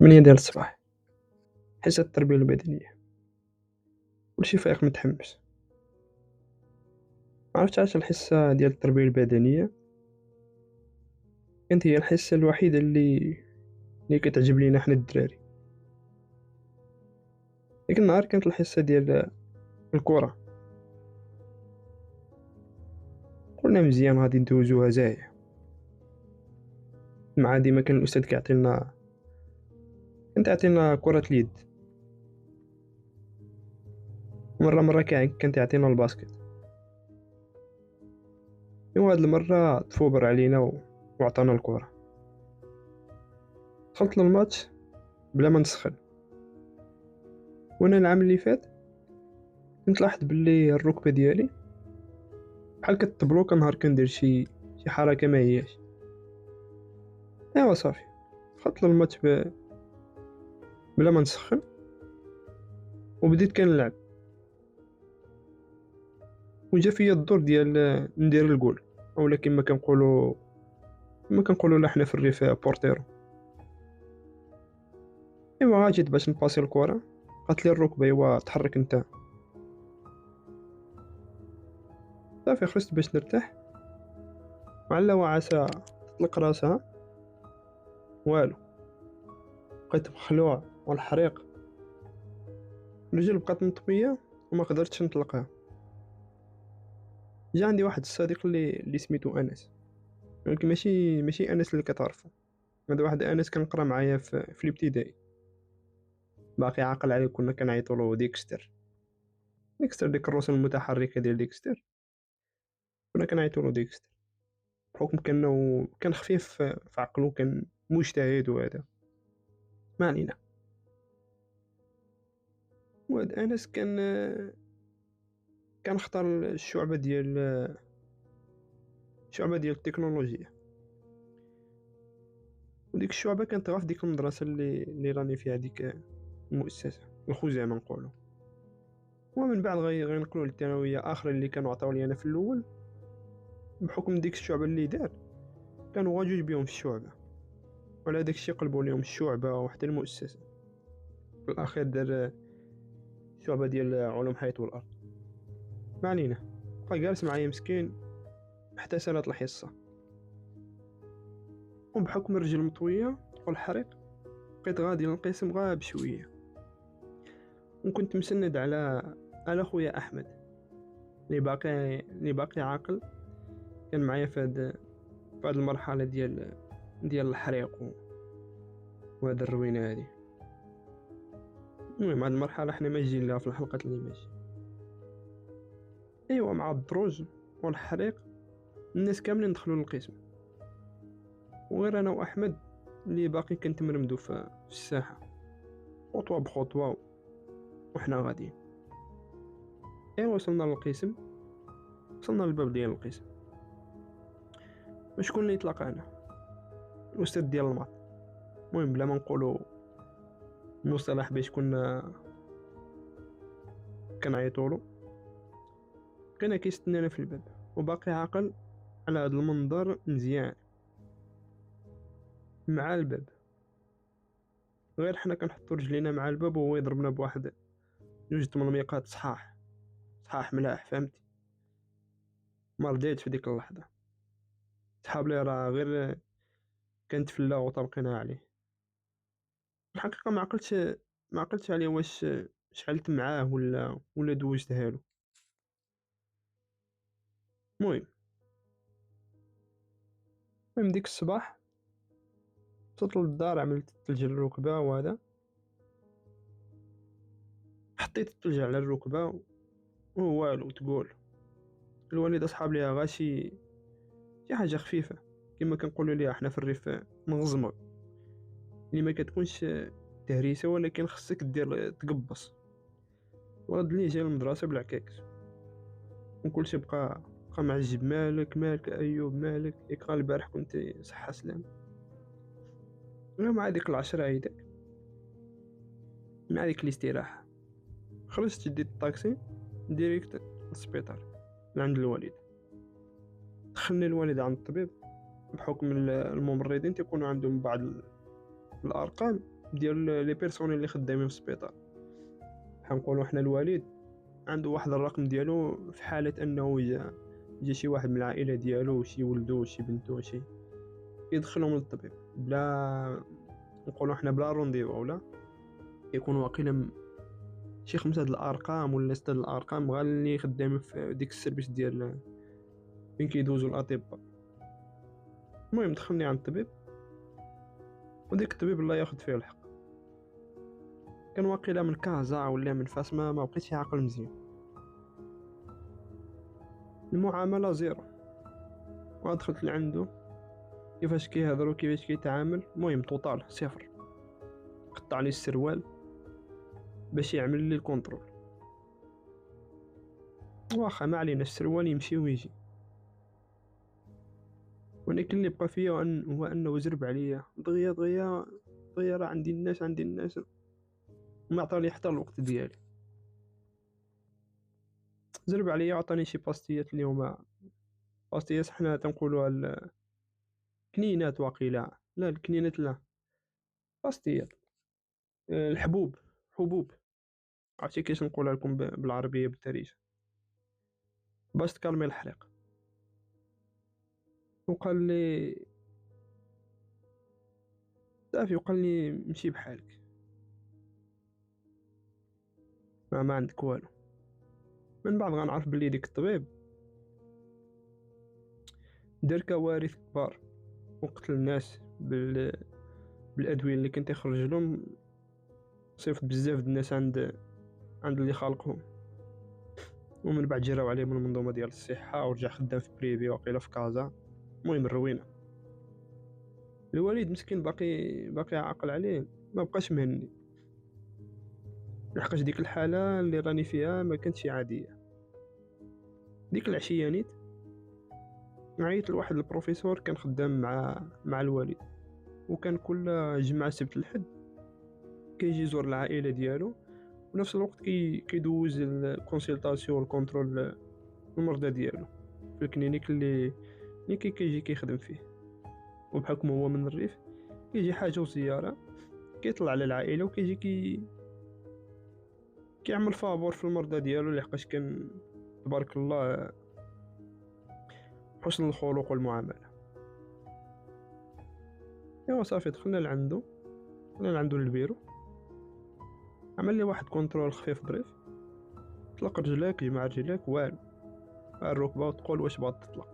ديال الصباح، حصة التربية البدنية، كلشي فايق متحمس. عرفت علاش الحصة ديال التربية البدنية كانت هي الحصة الوحيدة اللي كتعجب لينا حنا الدراري. ديك النهار كانت الحصة ديال الكرة، قلنا مزيان غادي ندوزوها زاهية. مع ديما كان الأستاذ كان تعطينا كرة اليد، مرة كان تعطينا الباسكت. ايوا هاد المرة تفوبر علينا وعطانا الكرة. دخلت للماتش بلا ما نسخن، وانا العام اللي فات كنت لاحظ باللي الركبة ديالي بحال كتبلوكا نهار كندير شي حركة ما هياش. ايوا صافي، دخلت للماتش بلا ما نسخن وبديت كنلعب، وجا فيا الدور ديال ندير الجول، اولا كما كنقولوا لا حنا في الريف بورتيرو. ايوا جيت باش نباسي الكرة، قالت لي الركبة ايوا تحرك انت. صافي خرجت باش نرتاح، وعلى وعسى تطلق راسها والو، بقيت مخلوع والحريق، الرجل بقات مطمية وما قدرتش نطلقها. جا عندي واحد الصديق اللي سميتو انس، ولكن ماشي انس اللي كتعرفو. هذا واحد انس كنقرا معايا في الابتدائي، باقي عاقل عليه. كنا كنعيطوا له ديكستر ديك الروس المتحركه ديال ديكستر، كنا كنعيطوا له ديكستر بحكم كان خفيف في عقله، كان مجتهد وهذا. ما علينا. وهاد انس كان اختار الشعبه ديال التكنولوجيا، وديك الشعبه كانت غير في ديك المدرسه اللي راني فيها، ديك المؤسسه الخزامه نقولوا. ومن بعد غينقلوا للثانويه اخر اللي كانوا عطاو لي انا في الاول، بحكم ديك الشعبه اللي دار كانوا واجوج بهم في الشعبه، وعلى داك الشيء قلبوا لهم الشعبه وحتى المؤسسه. في الاخير دار الشعبه ديال علوم الحياه والارض. ما علينا. بقى جالس معايا مسكين حتى سالات الحصه، وبحكم الرجل مطويه والحريق بقيت غادي للقسم غا بشويه، وكنت مسند على خويا احمد اللي باقي عاقل، كان معايا في هاد المرحله ديال الحريق وهاد الروينه هادي. المهم هاد المرحله حنا ماجيين لها في الحلقات اللي ماشي. ايوا مع الدروج والحريق الناس كاملين دخلوا للقسم، وغير انا واحمد اللي باقي كنتمرمدو في الساحه خطوه بخطوه وحنا غاديين. ايوا وصلنا للقسم، وصلنا للباب ديال القسم. وشكون اللي يطلقنا؟ الاستاذ ديال المات. المهم بلا ما نقولوا المصطلح باش كنا كنعيطولو، كان كيستنانا في الباب وباقي عاقل على هذا المنظر مزيان مع الباب. غير حنا كنحطوا رجلينا مع الباب وهو يضربنا بواحد جوج تملميقات صحاح ملاح، فهمتي؟ ما رضيتش في ديك اللحظه. صحاب لي راه غير كانت فلا وطلقنا عليه. الحقيقه ما عقلتش عليه واش شعلت معاه ولا دوزتها له. المهم ديك الصباح وصلت للدار، عملت الثلج الركبه وهذا، حطيت الثلج على الركبه والو تقول الوالده صحاب ليها غا شي حاجه خفيفه، كما كنقولوا ليها حنا في الريف مغزمه، اللي ما كتكونش تهريسه ولكن خصك دير تقبص. ولد لي جا المدرسه بالعكاكس وكلشي بقى معجب. مالك ايوب، مالك ياك غا البارح كنت صحه سلام. انا مع ديك العشرة هيداك، مع ديك الاستراحه، خرجت ديت الطاكسي ديريكت للسبيطار لعند الوالد. دخلني الوالد عند الطبيب، بحكم الممرضين تيكونوا عندهم بعض الارقام ديال لي بيرسونيل اللي خدامين في السبيطار. بحال نقولوا حنا الوالد عنده واحد الرقم ديالو في حالة انه جا شي واحد من العائلة ديالو، شي ولدو شي بنتو شي، يدخلهم للطبيب بلا نقولوا حنا بلا رونديو، ولا يكون واقيلا شي 5 د الارقام ولا 6 د الارقام غير اللي خدامين في ديك السيرفيس ديال فين كيدوزو الاطباء. المهم دخلني عند الطبيب، وديك الطبيب الله ياخذ فيه الحق كان واقيلا من كازا ولا من فاس، ما بقيتش عاقل مزيان. المعامله زيرو، ودخلت لعندو كيفاش كيهضروا كيفاش كيتعامل، المهم طوطال صفر. قطع لي السروال باش يعمل لي الكونترول، واخا ما علينا السروال يمشي ويجي. ولكن اللي بقى فيا هو انه زرب عليا دغيا دغيا دغيا، راه عندي الناس، ما عطاني حتى الوقت ديالي. زرب عليا وعطاني شي باستيات اللي هما باستيات حنا تنقولوها الكنينات، واقيلا لا الكنينات لا، باستيات الحبوب، حبوب، عرفتي كيفاش نقولها لكم بالعربيه بالدارجه، باش تكالمي الحريق. وقال لي صافي، وقال لي مشي بحالك، ما عندك والو. من بعد غنعرف بلي ديك الطبيب دار كوارث كبار وقتل الناس بالادويه اللي كنت يخرج لهم، صيفط بزاف د الناس عند اللي خالقهم. ومن بعد جراو عليه من المنظومه ديال الصحه ورجع خدام في بريفي واقيلا في كازا. المهم الروينه. الوالد مسكين باقي عاقل عليه، ما بقاش مهني، لحقاش ديك الحاله اللي راني فيها ما كانتش عاديه. ديك العشيه نيت عيط لواحد البروفيسور كان خدام مع الوالد، وكان كل جمعه سبت الحد كيجي يزور العائله ديالو، ونفس الوقت كيدوز الكونسلطاسيون والكونترول المرضى ديالو في الكلينيك اللي كيجي كيخدم فيه. وبحكم هو من الريف كيجي حاجه وزياره، كيطلع على العائله وكيجي كيعمل فابور في المرضى ديالو، لحقاش كان تبارك الله حسن الخلق والمعامله. ايوا صافي دخلنا لعندو للبيرو، عمل لي واحد كونترول خفيف ظريف، طلق رجليك جمع رجليك والو، الركبه وتقول واش باغي تطلق.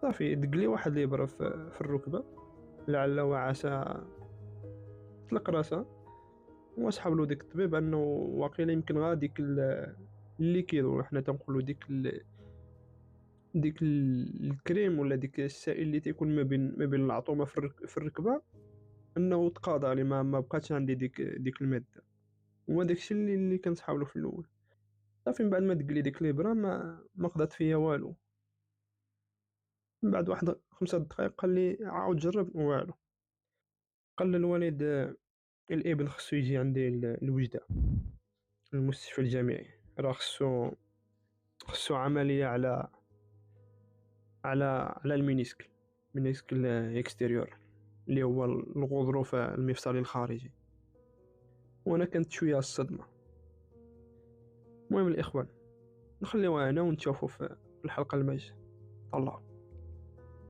صافي دق لي واحد الابره في الركبه لعل وعسى طلق راسها. واسحب له ديك الطبيب انه واقيلا يمكن ديك الليكيد، حنا تنقولوا ديك الكريم ولا ديك السائل اللي تيكون ما بين العطومه في الركبه، انه تقاضى لي ما بقاتش عندي ديك الماده. وما داكشي اللي كنسحب له في الاول. صافي من بعد ما دق لي ديك الابره ما قضات فيا والو. من بعد واحد 5 دقائق قال لي عاود جرب والو. قال للوالد الابن خصو يجي عندي الوجده المستشفى الجامعي، راه خصو عمليه على المينيسك الاكستيريور اللي هو الغضروف المفصلي الخارجي. وانا كانت شويه الصدمه. المهم الاخوان نخليوها هنا ونتشوفوا في الحلقه الماجيه. طلعوا.